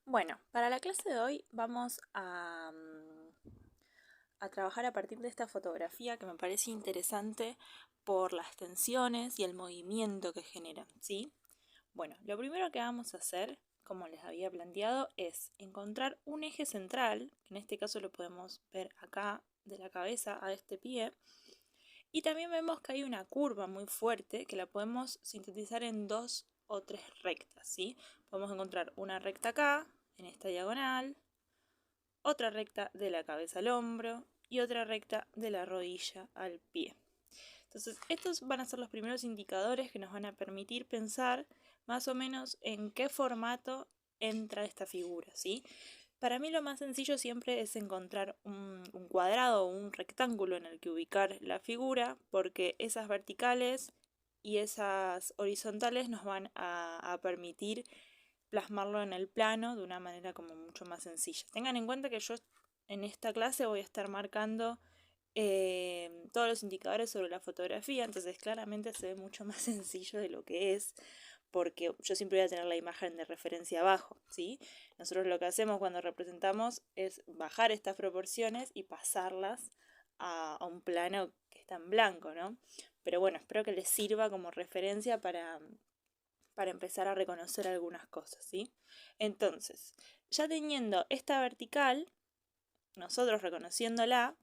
Bueno, para la clase de hoy vamos a trabajar a partir de esta fotografía que me parece interesante por las tensiones y el movimiento que generan, ¿sí? Bueno, lo primero que vamos a hacer, como les había planteado, es encontrar un eje central, que en este caso lo podemos ver acá, de la cabeza a este pie, y también vemos que hay una curva muy fuerte que la podemos sintetizar en dos o tres rectas, ¿sí? Podemos encontrar una recta acá, en esta diagonal, otra recta de la cabeza al hombro y otra recta de la rodilla al pie. Entonces, estos van a ser los primeros indicadores que nos van a permitir pensar más o menos en qué formato entra esta figura, ¿sí? Para mí lo más sencillo siempre es encontrar un cuadrado o un rectángulo en el que ubicar la figura, porque esas verticales y esas horizontales nos van a permitir plasmarlo en el plano de una manera como mucho más sencilla. Tengan en cuenta que yo en esta clase voy a estar marcando todos los indicadores sobre la fotografía, entonces claramente se ve mucho más sencillo de lo que es, porque yo siempre voy a tener la imagen de referencia abajo, ¿sí? Nosotros lo que hacemos cuando representamos es bajar estas proporciones y pasarlas a un plano que está en blanco, ¿no? Pero bueno, espero que les sirva como referencia para empezar a reconocer algunas cosas, ¿sí? Entonces, ya teniendo esta vertical, nosotros reconociéndola,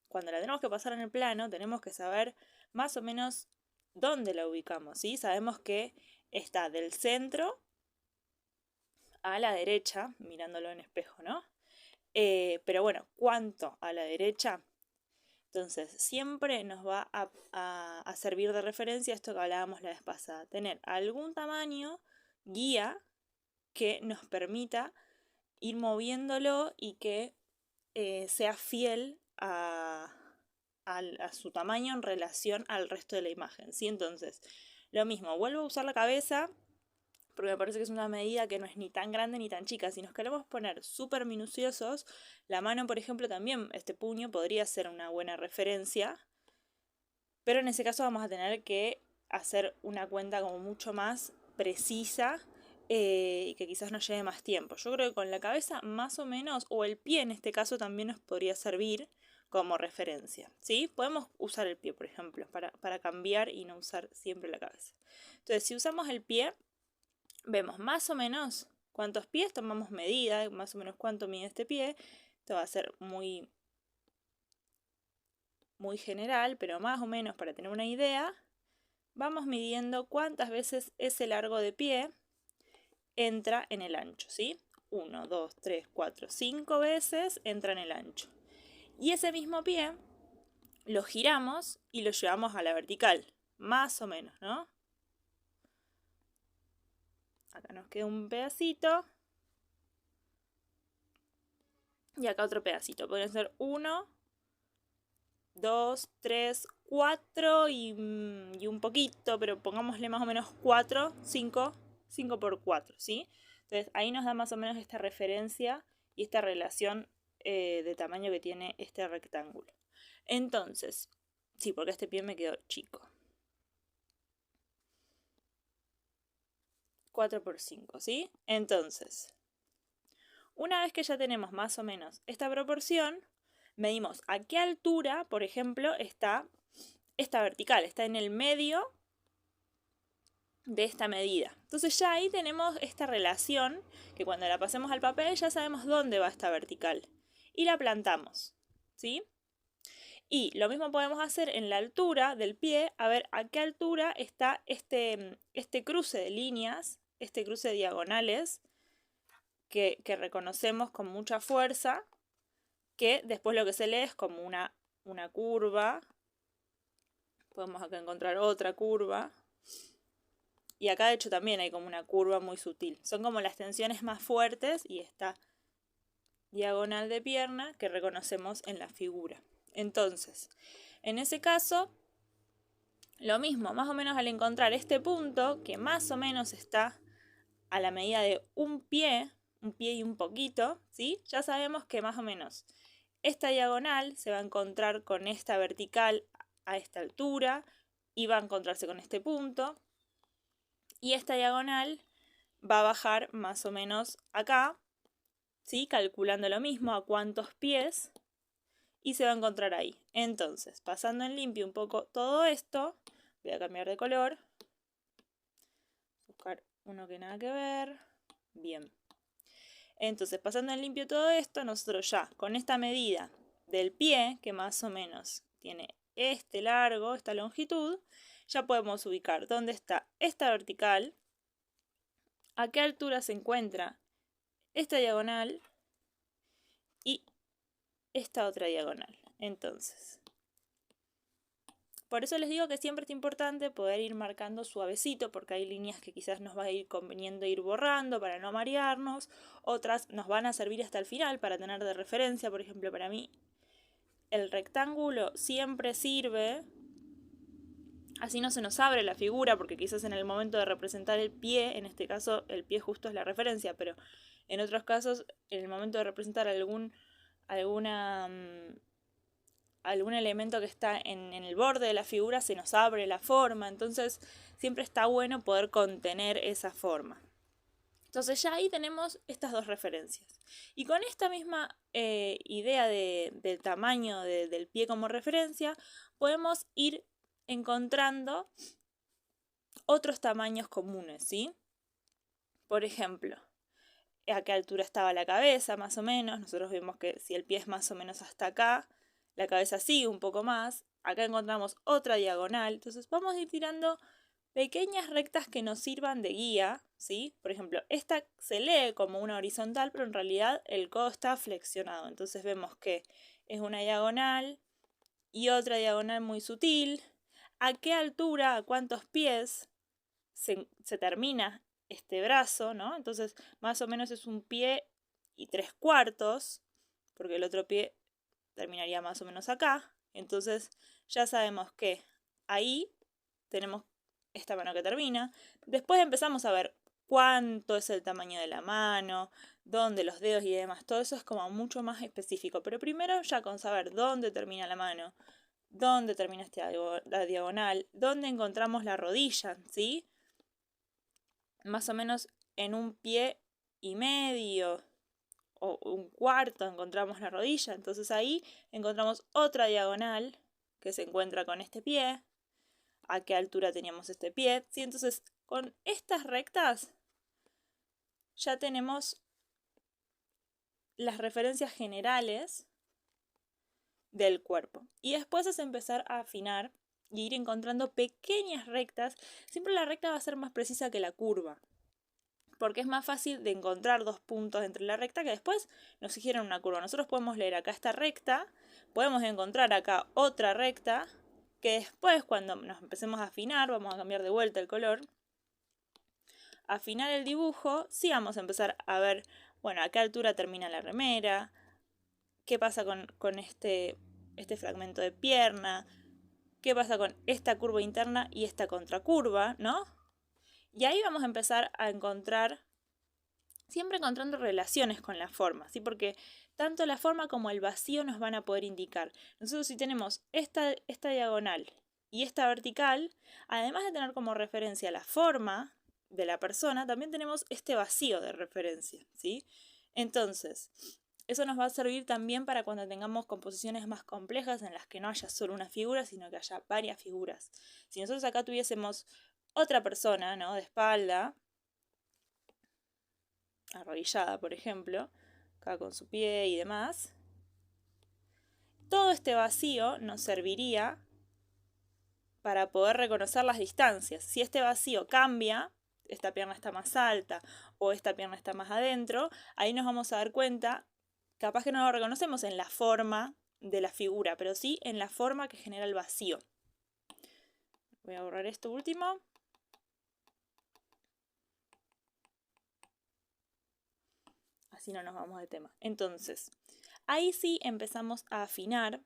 cuando la tenemos que pasar en el plano, tenemos que saber más o menos dónde la ubicamos, ¿sí? Sabemos que está del centro a la derecha, mirándolo en espejo, ¿no? Pero bueno, ¿cuánto a la derecha? Entonces, siempre nos va a servir de referencia esto que hablábamos la vez pasada, tener algún tamaño guía que nos permita ir moviéndolo y que sea fiel a su tamaño en relación al resto de la imagen, ¿sí? Entonces, lo mismo, vuelvo a usar la cabeza porque me parece que es una medida que no es ni tan grande ni tan chica. Si nos queremos poner súper minuciosos, la mano, por ejemplo, también, este puño podría ser una buena referencia, pero en ese caso vamos a tener que hacer una cuenta como mucho más precisa y que quizás nos lleve más tiempo. Yo creo que con la cabeza más o menos, o el pie en este caso también nos podría servir como referencia, ¿sí? Podemos usar el pie, por ejemplo, para cambiar y no usar siempre la cabeza. Entonces, si usamos el pie, vemos más o menos cuántos pies, tomamos medida, más o menos cuánto mide este pie. Esto va a ser muy general, pero más o menos para tener una idea, vamos midiendo cuántas veces ese largo de pie entra en el ancho, ¿sí? 1, 2, 3, 4, 5 veces entra en el ancho. Y ese mismo pie lo giramos y lo llevamos a la vertical, más o menos, ¿no? Acá nos queda un pedacito. Y acá otro pedacito. Podrían ser 1, 2, 3, 4 y un poquito, pero pongámosle más o menos 4, 5, 5 por 4, ¿sí? Entonces ahí nos da más o menos esta referencia y esta relación de tamaño que tiene este rectángulo. Entonces, sí, porque este pie me quedó chico. 4 por 5, ¿sí? Entonces, una vez que ya tenemos más o menos esta proporción, medimos a qué altura, por ejemplo, está esta vertical, está en el medio de esta medida. Entonces ya ahí tenemos esta relación que cuando la pasemos al papel ya sabemos dónde va esta vertical y la plantamos, ¿sí? Y lo mismo podemos hacer en la altura del pie, a ver a qué altura está este cruce de líneas, este cruce de diagonales que reconocemos con mucha fuerza, que después lo que se lee es como una curva. Podemos acá encontrar otra curva. Y acá de hecho también hay como una curva muy sutil. Son como las tensiones más fuertes y esta diagonal de pierna que reconocemos en la figura. Entonces, en ese caso, lo mismo, más o menos al encontrar este punto, que más o menos está a la medida de un pie y un poquito, ¿sí? Ya sabemos que más o menos esta diagonal se va a encontrar con esta vertical a esta altura y va a encontrarse con este punto. Y esta diagonal va a bajar más o menos acá ¿sí? Calculando lo mismo a cuántos pies y se va a encontrar ahí. Entonces, pasando en limpio un poco todo esto, voy a cambiar de color, buscar uno que nada que ver, bien. Entonces, pasando en limpio todo esto, nosotros ya con esta medida del pie, que más o menos tiene este largo, esta longitud, ya podemos ubicar dónde está esta vertical, a qué altura se encuentra esta diagonal y esta otra diagonal. Entonces, por eso les digo que siempre es importante poder ir marcando suavecito, porque hay líneas que quizás nos va a ir conveniendo ir borrando para no marearnos, otras nos van a servir hasta el final para tener de referencia. Por ejemplo, para mí el rectángulo siempre sirve, así no se nos abre la figura, porque quizás en el momento de representar el pie, en este caso el pie justo es la referencia, pero en otros casos, en el momento de representar algún elemento que está en el borde de la figura, se nos abre la forma, entonces siempre está bueno poder contener esa forma. Entonces ya ahí tenemos estas dos referencias. Y con esta misma idea del tamaño del pie como referencia, podemos ir encontrando otros tamaños comunes, ¿sí? Por ejemplo, a qué altura estaba la cabeza, más o menos. Nosotros vemos que si el pie es más o menos hasta acá, la cabeza sigue un poco más. Acá encontramos otra diagonal. Entonces vamos a ir tirando pequeñas rectas que nos sirvan de guía, ¿sí? Por ejemplo, esta se lee como una horizontal, pero en realidad el codo está flexionado. Entonces vemos que es una diagonal y otra diagonal muy sutil. ¿A qué altura, a cuántos pies se termina este brazo, ¿no? Entonces, más o menos es un pie y 3/4, porque el otro pie terminaría más o menos acá. Entonces, ya sabemos que ahí tenemos esta mano que termina. Después empezamos a ver cuánto es el tamaño de la mano, dónde los dedos y demás. Todo eso es como mucho más específico. Pero primero ya con saber dónde termina la mano, dónde termina la diagonal, dónde encontramos la rodilla, ¿sí? Más o menos en un pie y medio o un cuarto encontramos la rodilla. Entonces ahí encontramos otra diagonal que se encuentra con este pie. A qué altura teníamos este pie. ¿Sí? Entonces con estas rectas ya tenemos las referencias generales del cuerpo. Y después es empezar a afinar y ir encontrando pequeñas rectas. Siempre la recta va a ser más precisa que la curva, porque es más fácil de encontrar dos puntos entre la recta que después nos hicieron una curva. Nosotros podemos leer acá esta recta, podemos encontrar acá otra recta, que después cuando nos empecemos a afinar, vamos a cambiar de vuelta el color, afinar el dibujo, sí vamos a empezar a ver, bueno, a qué altura termina la remera, qué pasa con este fragmento de pierna, qué pasa con esta curva interna y esta contracurva, ¿no? Y ahí vamos a empezar a encontrar, siempre encontrando relaciones con la forma, ¿sí? Porque tanto la forma como el vacío nos van a poder indicar. Nosotros si tenemos esta diagonal y esta vertical, además de tener como referencia la forma de la persona, también tenemos este vacío de referencia, ¿sí? Entonces, eso nos va a servir también para cuando tengamos composiciones más complejas en las que no haya solo una figura, sino que haya varias figuras. Si nosotros acá tuviésemos otra persona, ¿no? De espalda, arrodillada, por ejemplo, acá con su pie y demás, todo este vacío nos serviría para poder reconocer las distancias. Si este vacío cambia, esta pierna está más alta o esta pierna está más adentro, ahí nos vamos a dar cuenta, capaz que no lo reconocemos en la forma de la figura, pero sí en la forma que genera el vacío. Voy a borrar esto último. Así no nos vamos de tema. Entonces, ahí sí empezamos a afinar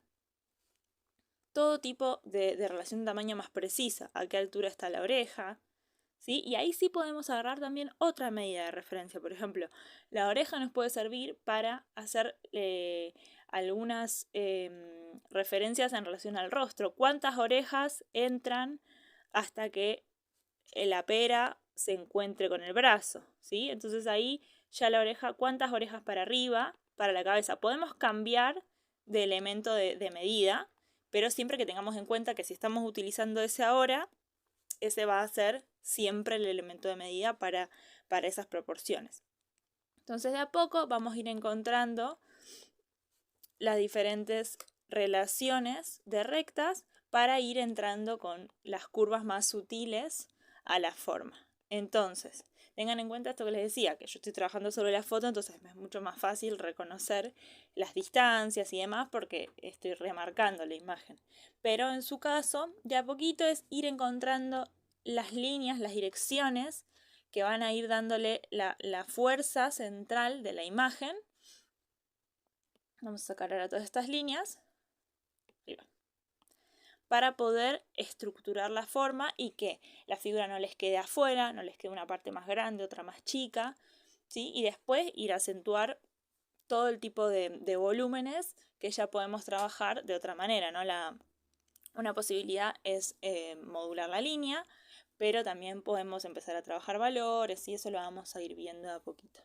todo tipo de relación de tamaño más precisa. A qué altura está la oreja, ¿sí? Y ahí sí podemos agarrar también otra medida de referencia. Por ejemplo, la oreja nos puede servir para hacer algunas referencias en relación al rostro. ¿Cuántas orejas entran hasta que la pera se encuentre con el brazo? ¿Sí? Entonces ahí ya la oreja, cuántas orejas para arriba, para la cabeza. Podemos cambiar de elemento de medida, pero siempre que tengamos en cuenta que si estamos utilizando ese ahora, ese va a ser siempre el elemento de medida para esas proporciones. Entonces de a poco vamos a ir encontrando las diferentes relaciones de rectas para ir entrando con las curvas más sutiles a la forma. Entonces, tengan en cuenta esto que les decía, que yo estoy trabajando sobre la foto, entonces es mucho más fácil reconocer las distancias y demás porque estoy remarcando la imagen. Pero en su caso, de a poquito es ir encontrando las líneas, las direcciones que van a ir dándole la fuerza central de la imagen. Vamos a sacar ahora todas estas líneas. Ahí va. Para poder estructurar la forma y que la figura no les quede afuera, no les quede una parte más grande, otra más chica, ¿sí? Y después ir a acentuar todo el tipo de volúmenes que ya podemos trabajar de otra manera, ¿no? Una posibilidad es modular la línea, pero también podemos empezar a trabajar valores y eso lo vamos a ir viendo de a poquito.